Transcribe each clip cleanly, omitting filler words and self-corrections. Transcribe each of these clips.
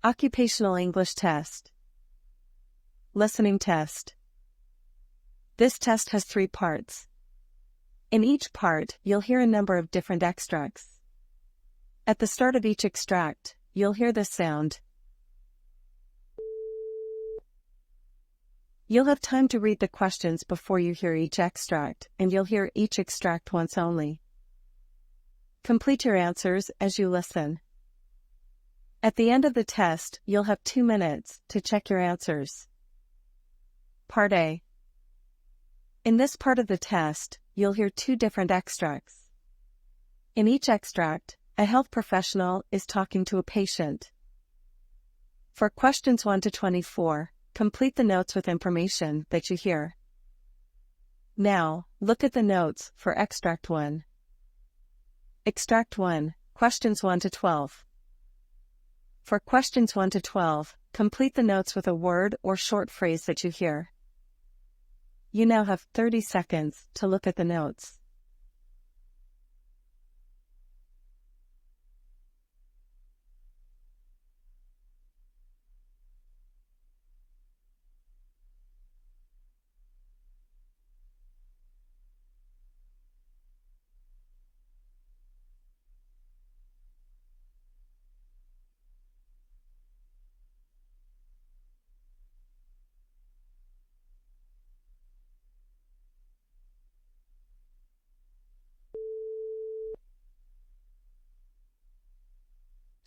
Occupational English Test. Listening Test. This test has 3 parts. In each part, you'll hear a number of different extracts. At the start of each extract, you'll hear this sound. You'll have time to read the questions before you hear each extract, and you'll hear each extract once only. Complete your answers as you listen. At the end of the test, you'll have 2 minutes to check your answers. Part A. In this part of the test, you'll hear 2 different extracts. In each extract, a health professional is talking to a patient. For questions 1 to 24, complete the notes with information that you hear. Now, look at the notes for Extract 1. Extract 1, questions 1 to 12. For questions 1 to 12, complete the notes with a word or short phrase that you hear. You now have 30 seconds to look at the notes.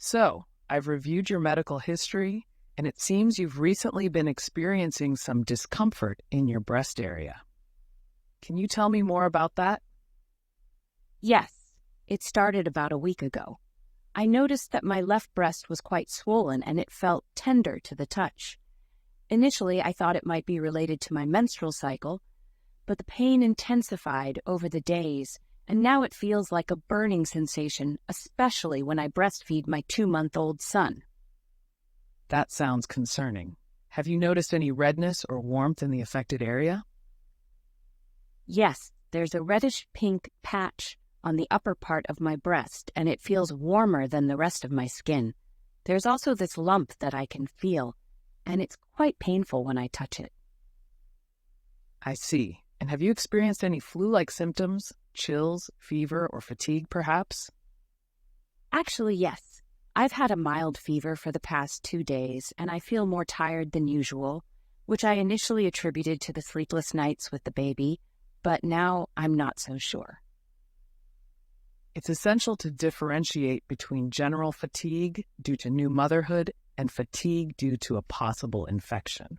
So, I've reviewed your medical history, and it seems you've recently been experiencing some discomfort in your breast area. Can you tell me more about that? Yes, it started about a week ago. I noticed that my left breast was quite swollen and it felt tender to the touch. Initially, I thought it might be related to my menstrual cycle, but the pain intensified over the days, and now it feels like a burning sensation, especially when I breastfeed my 2-month-old son. That sounds concerning. Have you noticed any redness or warmth in the affected area? Yes, there's a reddish-pink patch on the upper part of my breast, and it feels warmer than the rest of my skin. There's also this lump that I can feel, and it's quite painful when I touch it. I see. And have you experienced any flu-like symptoms, chills, fever, or fatigue perhaps? Actually, yes. I've had a mild fever for the past 2 days, and I feel more tired than usual, which I initially attributed to the sleepless nights with the baby, but now I'm not so sure. It's essential to differentiate between general fatigue due to new motherhood and fatigue due to a possible infection.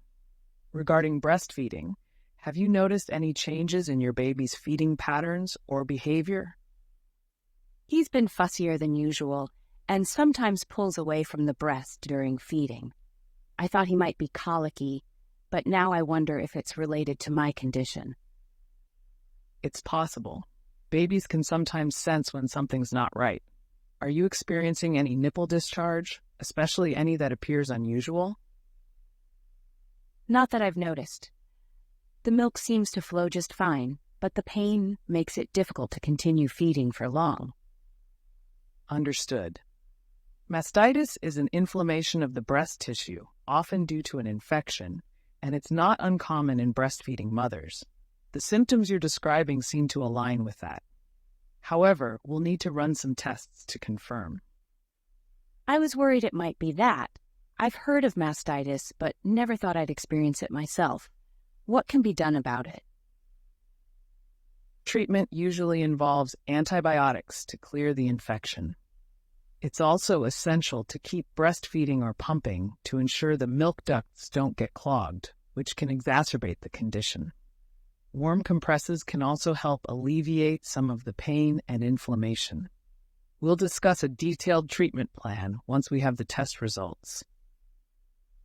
Regarding breastfeeding, have you noticed any changes in your baby's feeding patterns or behavior? He's been fussier than usual and sometimes pulls away from the breast during feeding. I thought he might be colicky, but now I wonder if it's related to my condition. It's possible. Babies can sometimes sense when something's not right. Are you experiencing any nipple discharge, especially any that appears unusual? Not that I've noticed. The milk seems to flow just fine, but the pain makes it difficult to continue feeding for long. Understood. Mastitis is an inflammation of the breast tissue, often due to an infection, and it's not uncommon in breastfeeding mothers. The symptoms you're describing seem to align with that. However, we'll need to run some tests to confirm. I was worried it might be that. I've heard of mastitis, but never thought I'd experience it myself. What can be done about it? Treatment usually involves antibiotics to clear the infection. It's also essential to keep breastfeeding or pumping to ensure the milk ducts don't get clogged, which can exacerbate the condition. Warm compresses can also help alleviate some of the pain and inflammation. We'll discuss a detailed treatment plan once we have the test results.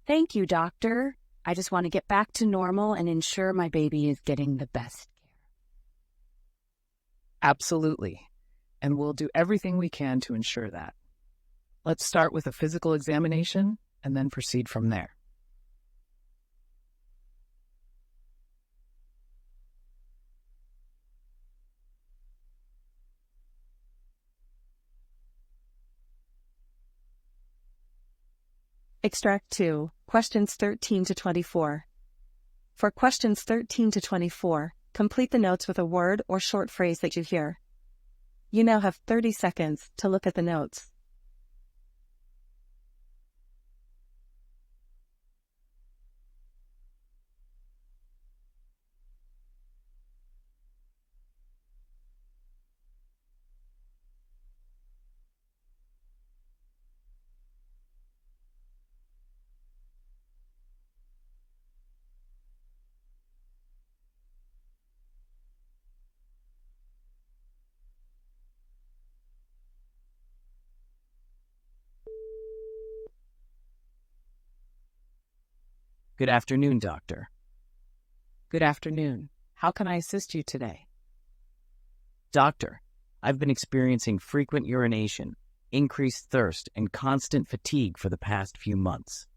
Thank you, doctor. I just want to get back to normal and ensure my baby is getting the best care. Absolutely. And we'll do everything we can to ensure that. Let's start with a physical examination and then proceed from there. Extract 2, questions 13 to 24. For questions 13 to 24, complete the notes with a word or short phrase that you hear. You now have 30 seconds to look at the notes. Good afternoon, doctor. Good afternoon. How can I assist you today? Doctor, I've been experiencing frequent urination, increased thirst, and constant fatigue for the past few months.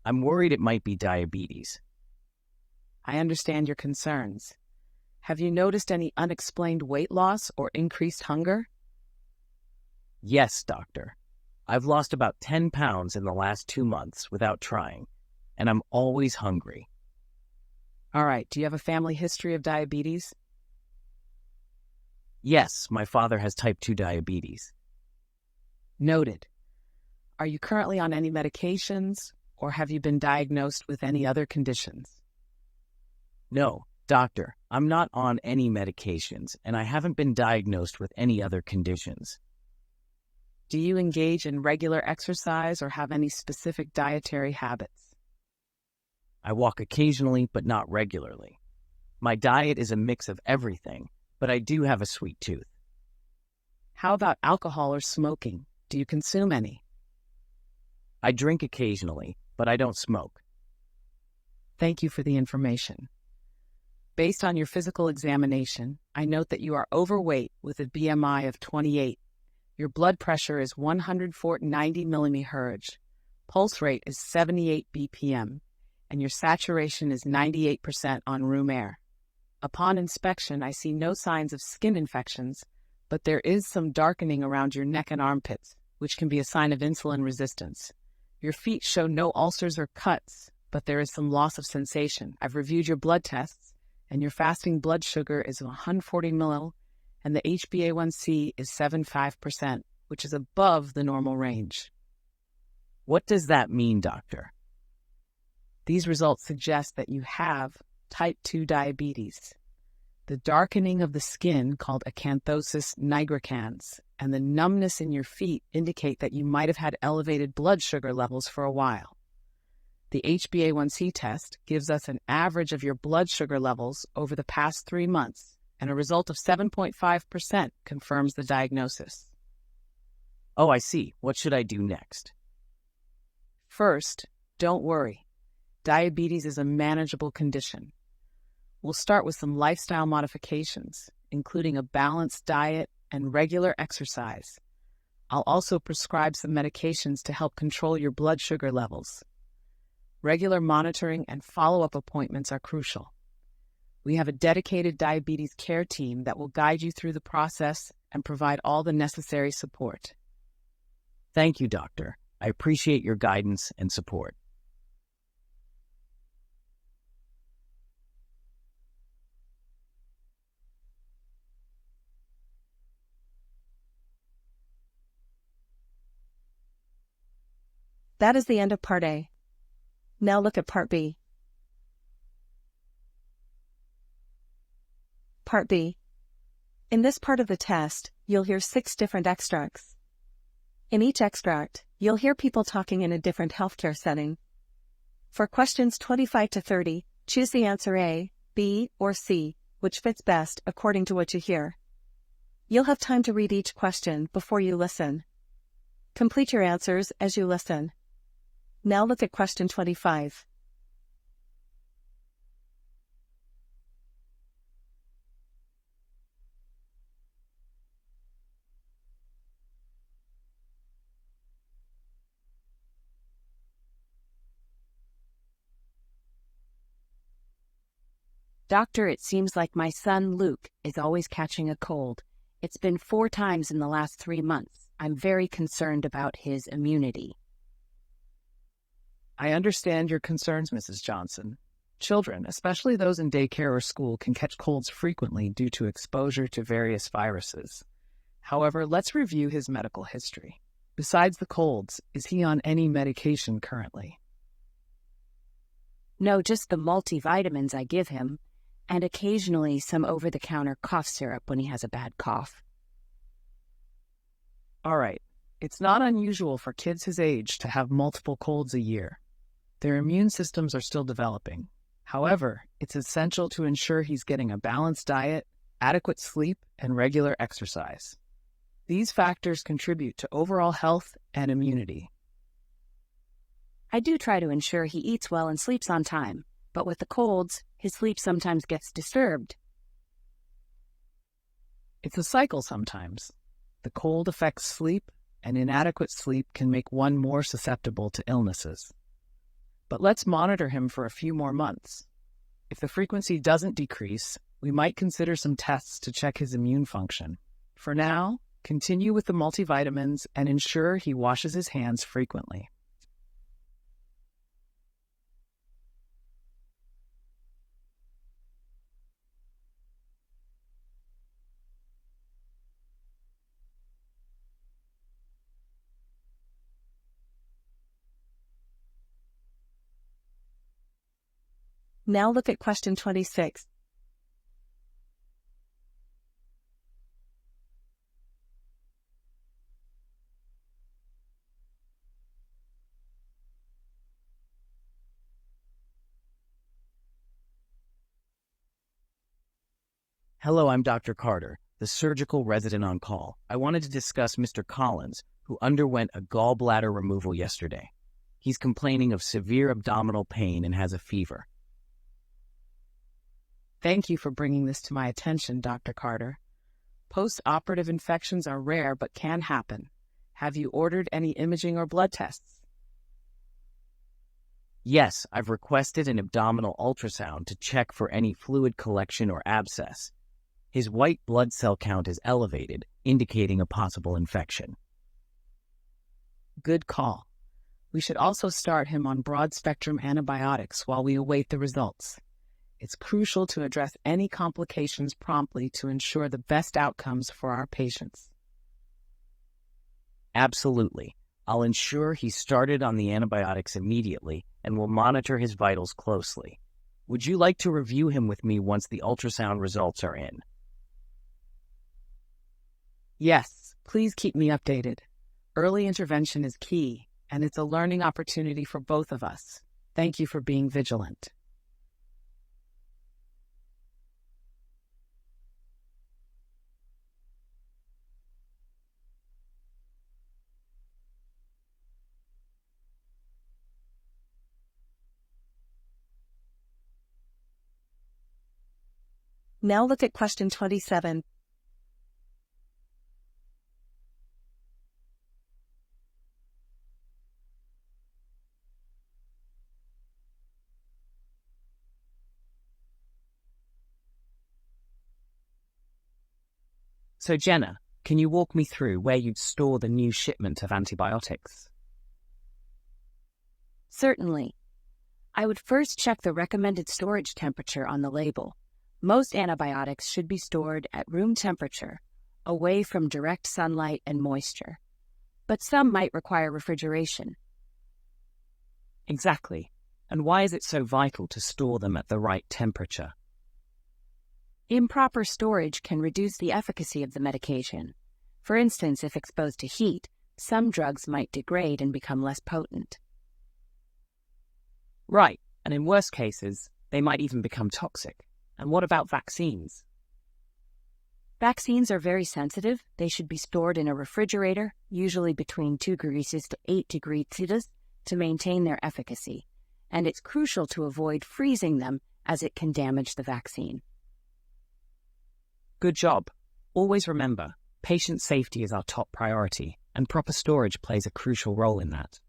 I'm worried it might be diabetes. I understand your concerns. Have you noticed any unexplained weight loss or increased hunger? Yes, doctor. I've lost about 10 pounds in the last 2 months without trying, and I'm always hungry. All right, do you have a family history of diabetes? Yes, my father has type 2 diabetes. Noted. Are you currently on any medications, or have you been diagnosed with any other conditions? No, doctor, I'm not on any medications, and I haven't been diagnosed with any other conditions. Do you engage in regular exercise or have any specific dietary habits? I walk occasionally, but not regularly. My diet is a mix of everything, but I do have a sweet tooth. How about alcohol or smoking? Do you consume any? I drink occasionally, but I don't smoke. Thank you for the information. Based on your physical examination, I note that you are overweight with a BMI of 28. Your blood pressure is 190 mmHg. Pulse rate is 78 BPM. And your saturation is 98% on room air. Upon inspection, I see no signs of skin infections, but there is some darkening around your neck and armpits, which can be a sign of insulin resistance. Your feet show no ulcers or cuts, but there is some loss of sensation. I've reviewed your blood tests, and your fasting blood sugar is 140 ml, and the HbA1c is 75%, which is above the normal range. What does that mean, doctor? These results suggest that you have type 2 diabetes. The darkening of the skin, called acanthosis nigricans, and the numbness in your feet indicate that you might have had elevated blood sugar levels for a while. The HbA1c test gives us an average of your blood sugar levels over the past 3 months, and a result of 7.5% confirms the diagnosis. Oh, I see. What should I do next? First, don't worry. Diabetes is a manageable condition. We'll start with some lifestyle modifications, including a balanced diet and regular exercise. I'll also prescribe some medications to help control your blood sugar levels. Regular monitoring and follow-up appointments are crucial. We have a dedicated diabetes care team that will guide you through the process and provide all the necessary support. Thank you, doctor. I appreciate your guidance and support. That is the end of Part A. Now look at Part B. Part B. In this part of the test, you'll hear 6 different extracts. In each extract, you'll hear people talking in a different healthcare setting. For questions 25 to 30, choose the answer A, B, or C, which fits best according to what you hear. You'll have time to read each question before you listen. Complete your answers as you listen. Now look at question 25. Doctor, it seems like my son Luke is always catching a cold. It's been 4 times in the last 3 months. I'm very concerned about his immunity. I understand your concerns, Mrs. Johnson. Children, especially those in daycare or school, can catch colds frequently due to exposure to various viruses. However, let's review his medical history. Besides the colds, is he on any medication currently? No, just the multivitamins I give him, and occasionally some over-the-counter cough syrup when he has a bad cough. All right. It's not unusual for kids his age to have multiple colds a year. Their immune systems are still developing. However, it's essential to ensure he's getting a balanced diet, adequate sleep, and regular exercise. These factors contribute to overall health and immunity. I do try to ensure he eats well and sleeps on time, but with the colds, his sleep sometimes gets disturbed. It's a cycle sometimes. The cold affects sleep, and inadequate sleep can make one more susceptible to illnesses. But let's monitor him for a few more months. If the frequency doesn't decrease, we might consider some tests to check his immune function. For now, continue with the multivitamins and ensure he washes his hands frequently. Now look at question 26. Hello, I'm Dr. Carter, the surgical resident on call. I wanted to discuss Mr. Collins, who underwent a gallbladder removal yesterday. He's complaining of severe abdominal pain and has a fever. Thank you for bringing this to my attention, Dr. Carter. Post-operative infections are rare but can happen. Have you ordered any imaging or blood tests? Yes, I've requested an abdominal ultrasound to check for any fluid collection or abscess. His white blood cell count is elevated, indicating a possible infection. Good call. We should also start him on broad-spectrum antibiotics while we await the results. It's crucial to address any complications promptly to ensure the best outcomes for our patients. Absolutely. I'll ensure he's started on the antibiotics immediately and will monitor his vitals closely. Would you like to review him with me once the ultrasound results are in? Yes, please keep me updated. Early intervention is key, and it's a learning opportunity for both of us. Thank you for being vigilant. Now look at question 27. So Jenna, can you walk me through where you'd store the new shipment of antibiotics? Certainly. I would first check the recommended storage temperature on the label. Most antibiotics should be stored at room temperature, away from direct sunlight and moisture. But some might require refrigeration. Exactly. And why is it so vital to store them at the right temperature? Improper storage can reduce the efficacy of the medication. For instance, if exposed to heat, some drugs might degrade and become less potent. Right, and in worst cases, they might even become toxic. And what about vaccines? Vaccines are very sensitive. They should be stored in a refrigerator, usually between 2 degrees to 8 degrees Celsius, to maintain their efficacy. And it's crucial to avoid freezing them, as it can damage the vaccine. Good job. Always remember, patient safety is our top priority, and proper storage plays a crucial role in that.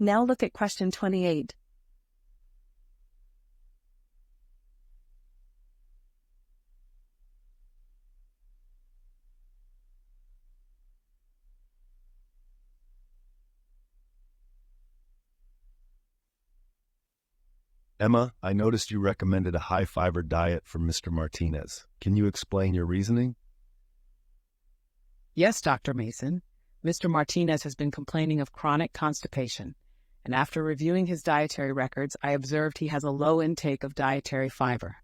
Now look at question 28. Emma, I noticed you recommended a high-fiber diet for Mr. Martinez. Can you explain your reasoning? Yes, Dr. Mason. Mr. Martinez has been complaining of chronic constipation, and after reviewing his dietary records, I observed he has a low intake of dietary fiber.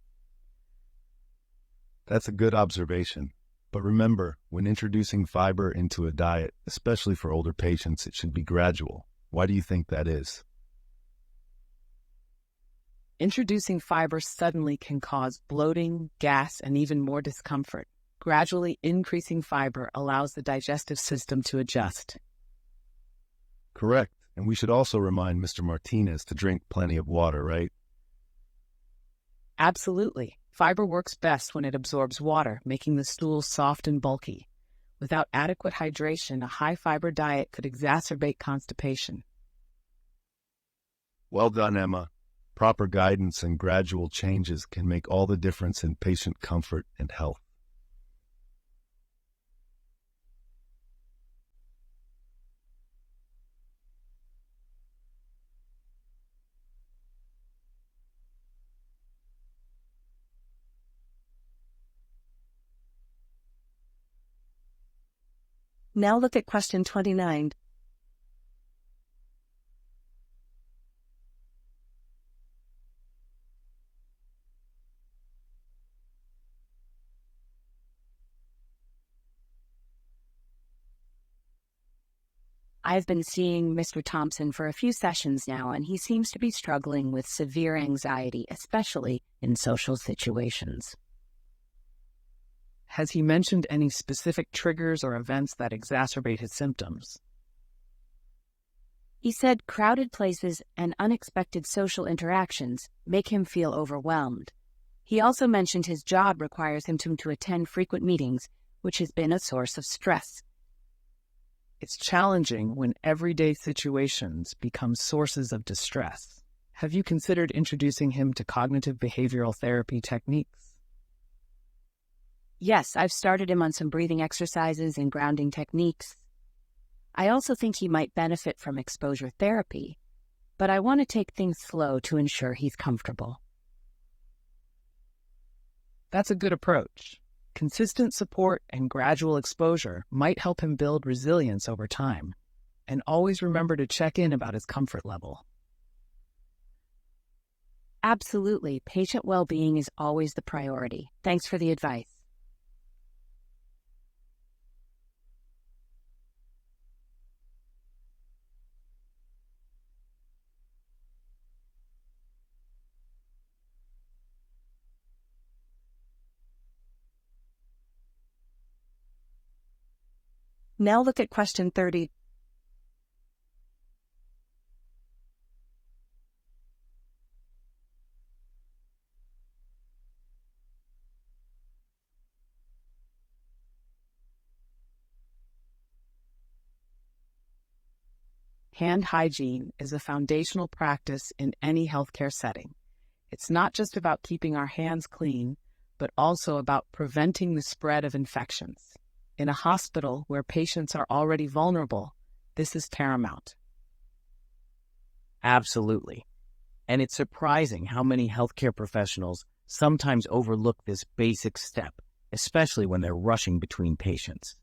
That's a good observation. But remember, when introducing fiber into a diet, especially for older patients, it should be gradual. Why do you think that is? Introducing fiber suddenly can cause bloating, gas, and even more discomfort. Gradually increasing fiber allows the digestive system to adjust. Correct. And we should also remind Mr. Martinez to drink plenty of water, right? Absolutely. Fiber works best when it absorbs water, making the stool soft and bulky. Without adequate hydration, a high-fiber diet could exacerbate constipation. Well done, Emma. Proper guidance and gradual changes can make all the difference in patient comfort and health. Now look at question 29. I've been seeing Mr. Thompson for a few sessions now, and he seems to be struggling with severe anxiety, especially in social situations. Has he mentioned any specific triggers or events that exacerbate his symptoms? He said crowded places and unexpected social interactions make him feel overwhelmed. He also mentioned his job requires him to attend frequent meetings, which has been a source of stress. It's challenging when everyday situations become sources of distress. Have you considered introducing him to cognitive behavioral therapy techniques? Yes, I've started him on some breathing exercises and grounding techniques. I also think he might benefit from exposure therapy, but I want to take things slow to ensure he's comfortable. That's a good approach. Consistent support and gradual exposure might help him build resilience over time. And always remember to check in about his comfort level. Absolutely. Patient well-being is always the priority. Thanks for the advice. Now look at question 30. Hand hygiene is a foundational practice in any healthcare setting. It's not just about keeping our hands clean, but also about preventing the spread of infections. In a hospital where patients are already vulnerable, this is paramount. Absolutely. And it's surprising how many healthcare professionals sometimes overlook this basic step, especially when they're rushing between patients.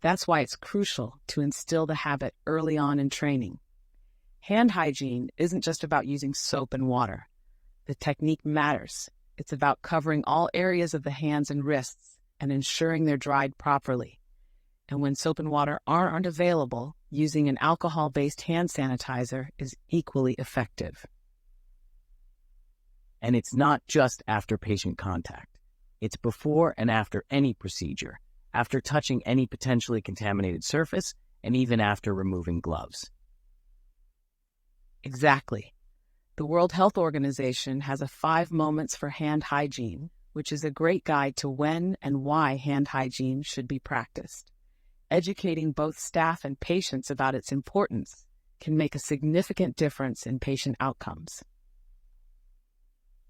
That's why it's crucial to instill the habit early on in training. Hand hygiene isn't just about using soap and water. The technique matters. It's about covering all areas of the hands and wrists and ensuring they're dried properly. And when soap and water aren't available, using an alcohol-based hand sanitizer is equally effective. And it's not just after patient contact. It's before and after any procedure, after touching any potentially contaminated surface, and even after removing gloves. Exactly. The World Health Organization has a 5 moments for hand hygiene, which is a great guide to when and why hand hygiene should be practiced. Educating both staff and patients about its importance can make a significant difference in patient outcomes.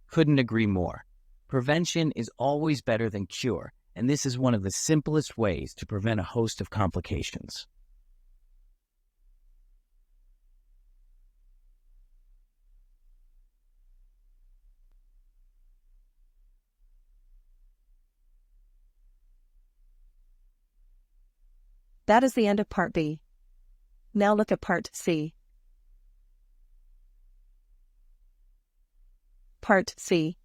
Couldn't agree more. Prevention is always better than cure, and this is one of the simplest ways to prevent a host of complications. That is the end of Part B. Now look at Part C. Part C.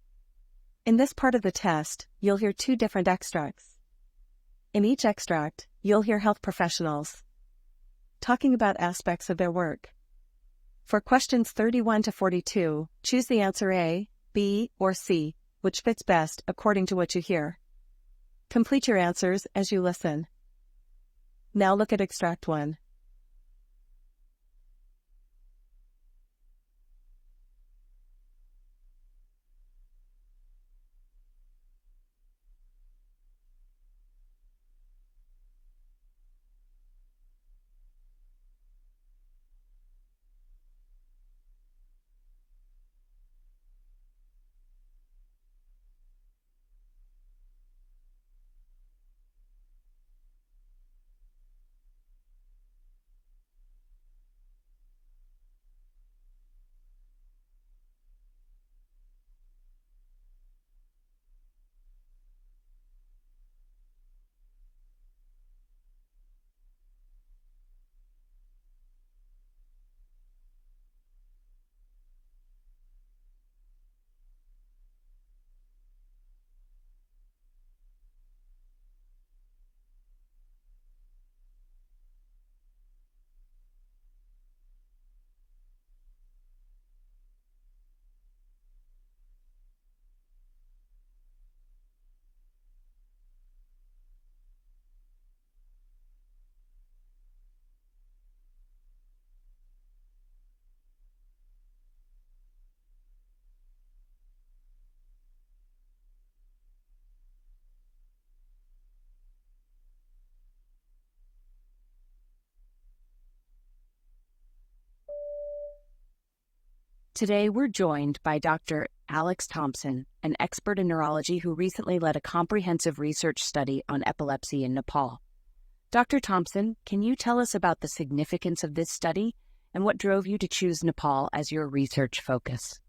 In this part of the test, you'll hear two different extracts. In each extract, you'll hear health professionals talking about aspects of their work. For questions 31 to 42, choose the answer A, B, or C, which fits best according to what you hear. Complete your answers as you listen. Now look at Extract 1. Today, we're joined by Dr. Alex Thompson, an expert in neurology who recently led a comprehensive research study on epilepsy in Nepal. Dr. Thompson, can you tell us about the significance of this study and what drove you to choose Nepal as your research focus?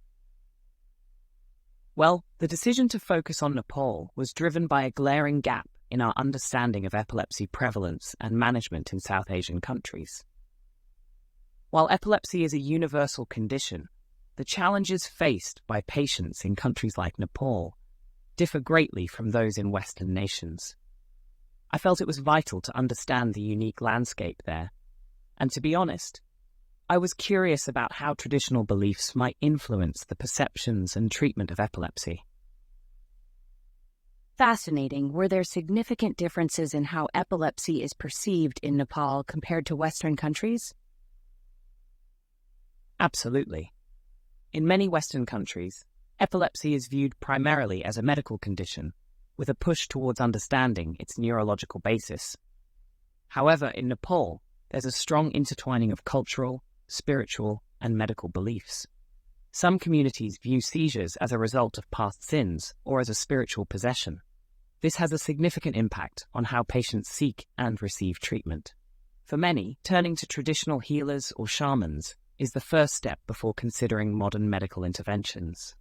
Well, the decision to focus on Nepal was driven by a glaring gap in our understanding of epilepsy prevalence and management in South Asian countries. While epilepsy is a universal condition, the challenges faced by patients in countries like Nepal differ greatly from those in Western nations. I felt it was vital to understand the unique landscape there, and to be honest, I was curious about how traditional beliefs might influence the perceptions and treatment of epilepsy. Fascinating. Were there significant differences in how epilepsy is perceived in Nepal compared to Western countries? Absolutely. In many Western countries, epilepsy is viewed primarily as a medical condition, with a push towards understanding its neurological basis. However, in Nepal, there's a strong intertwining of cultural, spiritual, and medical beliefs. Some communities view seizures as a result of past sins or as a spiritual possession. This has a significant impact on how patients seek and receive treatment. For many, turning to traditional healers or shamans is the first step before considering modern medical interventions.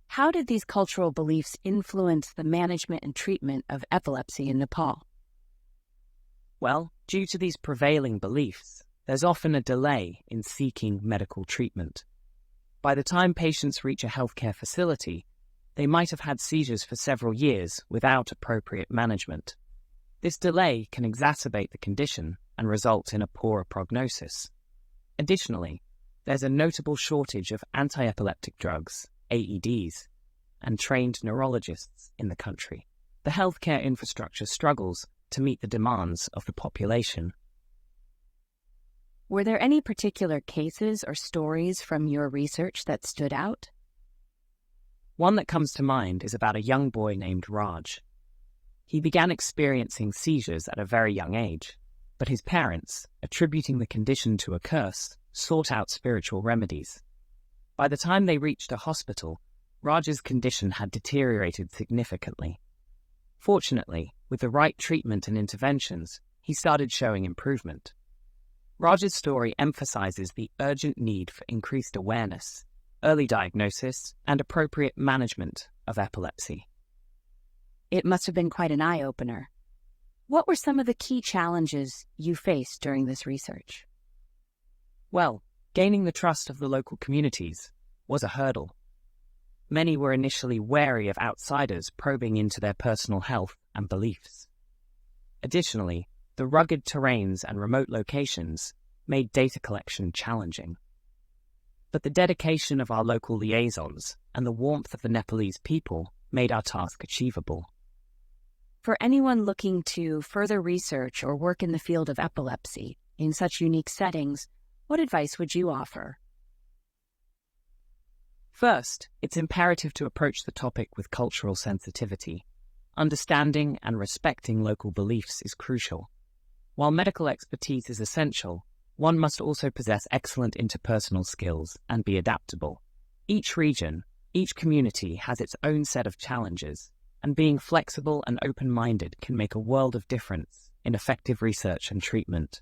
How did these cultural beliefs influence the management and treatment of epilepsy in Nepal? Well, due to these prevailing beliefs, there's often a delay in seeking medical treatment. By the time patients reach a healthcare facility, they might have had seizures for several years without appropriate management. This delay can exacerbate the condition and result in a poorer prognosis. Additionally, there's a notable shortage of anti-epileptic drugs, AEDs, and trained neurologists in the country. The healthcare infrastructure struggles to meet the demands of the population. Were there any particular cases or stories from your research that stood out? One that comes to mind is about a young boy named Raj. He began experiencing seizures at a very young age. but his parents, attributing the condition to a curse, sought out spiritual remedies. By the time they reached a hospital, Raj's condition had deteriorated significantly. Fortunately, with the right treatment and interventions, he started showing improvement. Raj's story emphasizes the urgent need for increased awareness, early diagnosis, and appropriate management of epilepsy. It must have been quite an eye-opener. What were some of the key challenges you faced during this research? Well, gaining the trust of the local communities was a hurdle. Many were initially wary of outsiders probing into their personal health and beliefs. Additionally, the rugged terrains and remote locations made data collection challenging. But the dedication of our local liaisons and the warmth of the Nepalese people made our task achievable. For anyone looking to further research or work in the field of epilepsy in such unique settings, what advice would you offer? First, it's imperative to approach the topic with cultural sensitivity. Understanding and respecting local beliefs is crucial. While medical expertise is essential, one must also possess excellent interpersonal skills and be adaptable. Each region, each community has its own set of challenges, and being flexible and open-minded can make a world of difference in effective research and treatment.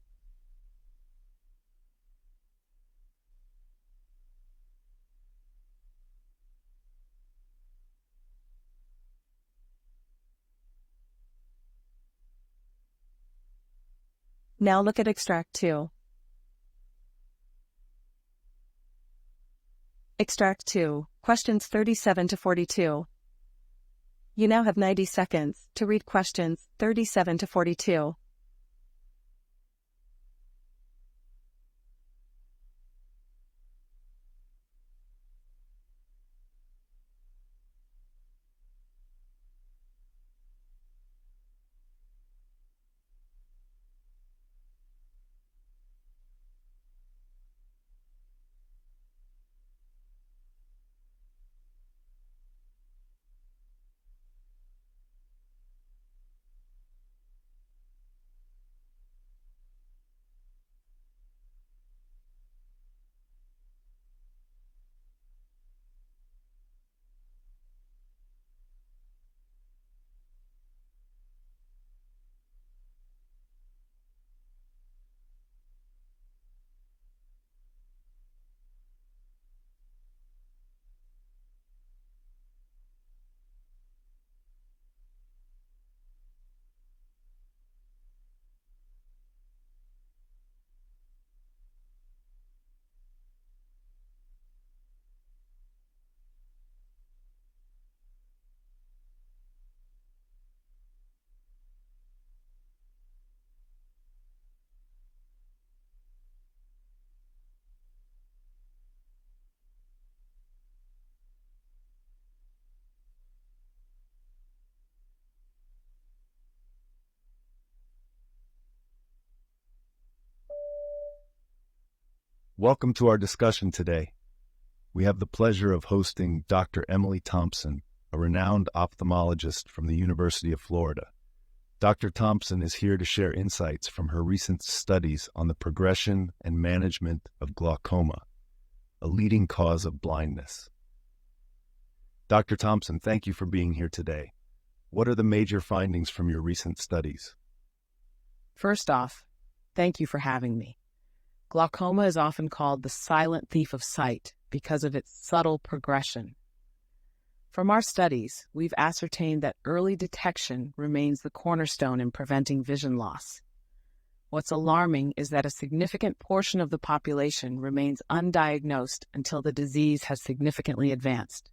Now look at Extract 2. Extract 2, questions 37 to 42. You now have 90 seconds to read questions 37 to 42. Welcome to our discussion today. We have the pleasure of hosting Dr. Emily Thompson, a renowned ophthalmologist from the University of Florida. Dr. Thompson is here to share insights from her recent studies on the progression and management of glaucoma, a leading cause of blindness. Dr. Thompson, thank you for being here today. What are the major findings from your recent studies? First off, thank you for having me. Glaucoma is often called the silent thief of sight because of its subtle progression. From our studies, we've ascertained that early detection remains the cornerstone in preventing vision loss. What's alarming is that a significant portion of the population remains undiagnosed until the disease has significantly advanced.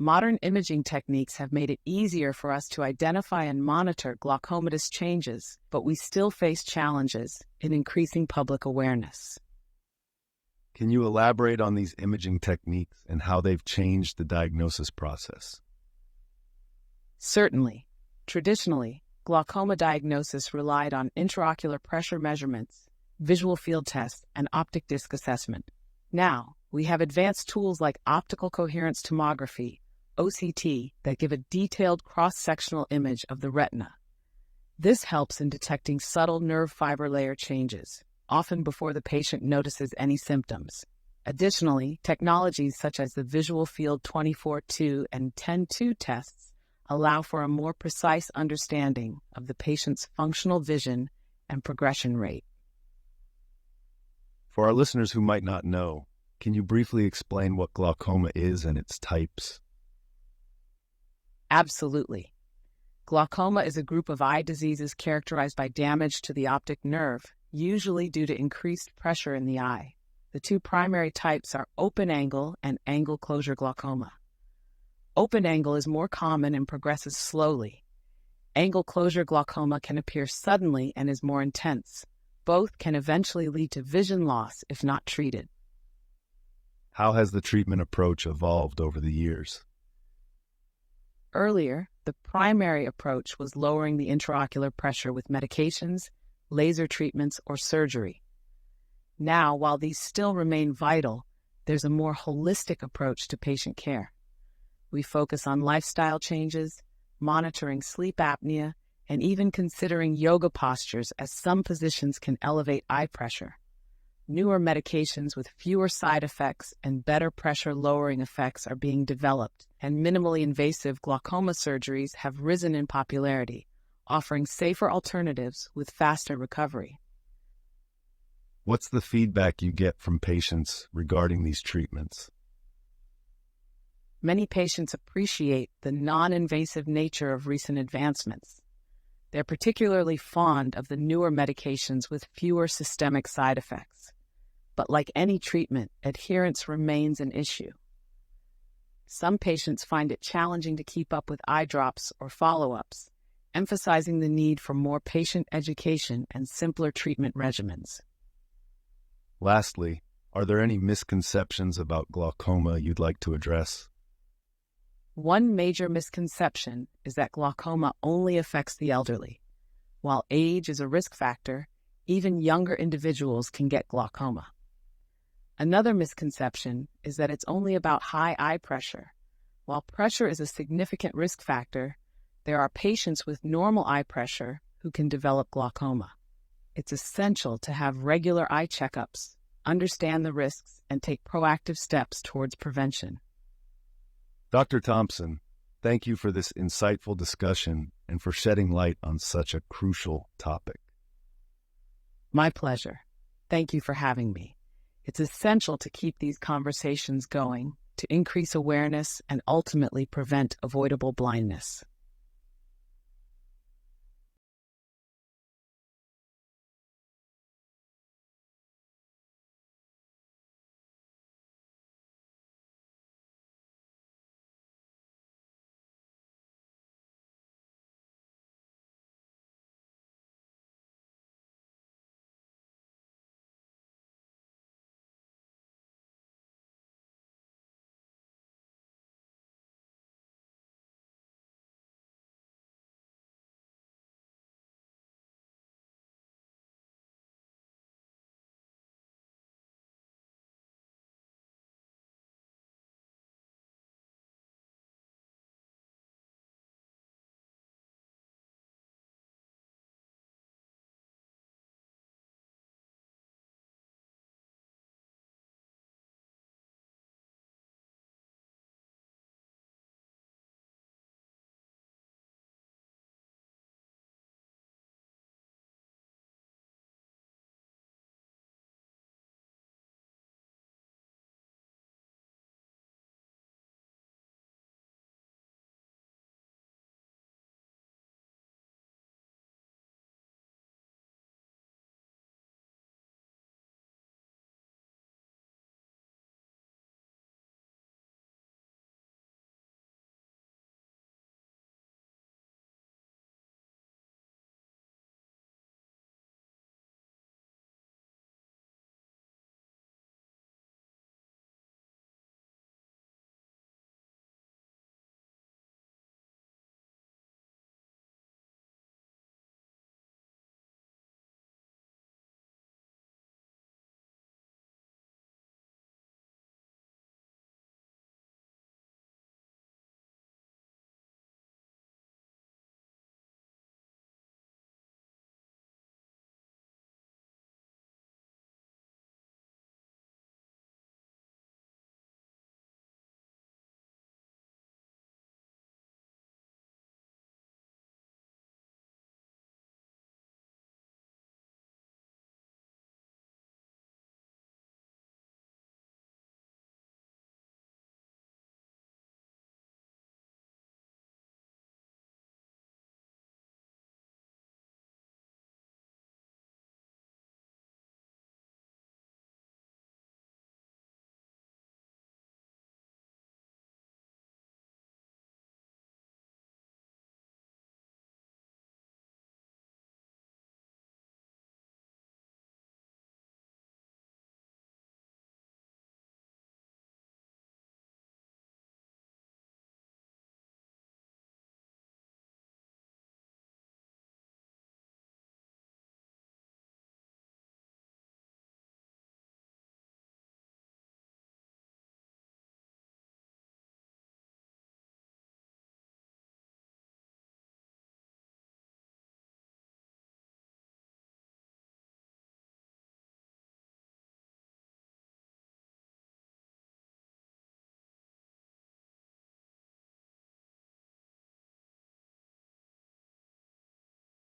Modern imaging techniques have made it easier for us to identify and monitor glaucomatous changes, but we still face challenges in increasing public awareness. Can you elaborate on these imaging techniques and how they've changed the diagnosis process? Certainly. Traditionally, glaucoma diagnosis relied on intraocular pressure measurements, visual field tests, and optic disc assessment. Now, we have advanced tools like optical coherence tomography, OCT, that give a detailed cross-sectional image of the retina. This helps in detecting subtle nerve fiber layer changes, often before the patient notices any symptoms. Additionally, technologies such as the Visual Field 24-2 and 10-2 tests allow for a more precise understanding of the patient's functional vision and progression rate. For our listeners who might not know, can you briefly explain what glaucoma is and its types? Absolutely. Glaucoma is a group of eye diseases characterized by damage to the optic nerve, usually due to increased pressure in the eye. The two primary types are open-angle and angle-closure glaucoma. Open-angle is more common and progresses slowly. Angle-closure glaucoma can appear suddenly and is more intense. Both can eventually lead to vision loss if not treated. How has the treatment approach evolved over the years? Earlier, the primary approach was lowering the intraocular pressure with medications, laser treatments, or surgery. Now, while these still remain vital, there's a more holistic approach to patient care. We focus on lifestyle changes, monitoring sleep apnea, and even considering yoga postures, as some positions can elevate eye pressure. Newer medications with fewer side effects and better pressure-lowering effects are being developed, and minimally invasive glaucoma surgeries have risen in popularity, offering safer alternatives with faster recovery. What's the feedback you get from patients regarding these treatments? Many patients appreciate the non-invasive nature of recent advancements. They're particularly fond of the newer medications with fewer systemic side effects. But like any treatment, adherence remains an issue. Some patients find it challenging to keep up with eye drops or follow-ups, emphasizing the need for more patient education and simpler treatment regimens. Lastly, are there any misconceptions about glaucoma you'd like to address? One major misconception is that glaucoma only affects the elderly. While age is a risk factor, even younger individuals can get glaucoma. Another misconception is that it's only about high eye pressure. While pressure is a significant risk factor, there are patients with normal eye pressure who can develop glaucoma. It's essential to have regular eye checkups, understand the risks, and take proactive steps towards prevention. Dr. Thompson, thank you for this insightful discussion and for shedding light on such a crucial topic. My pleasure. Thank you for having me. It's essential to keep these conversations going, to increase awareness and ultimately prevent avoidable blindness.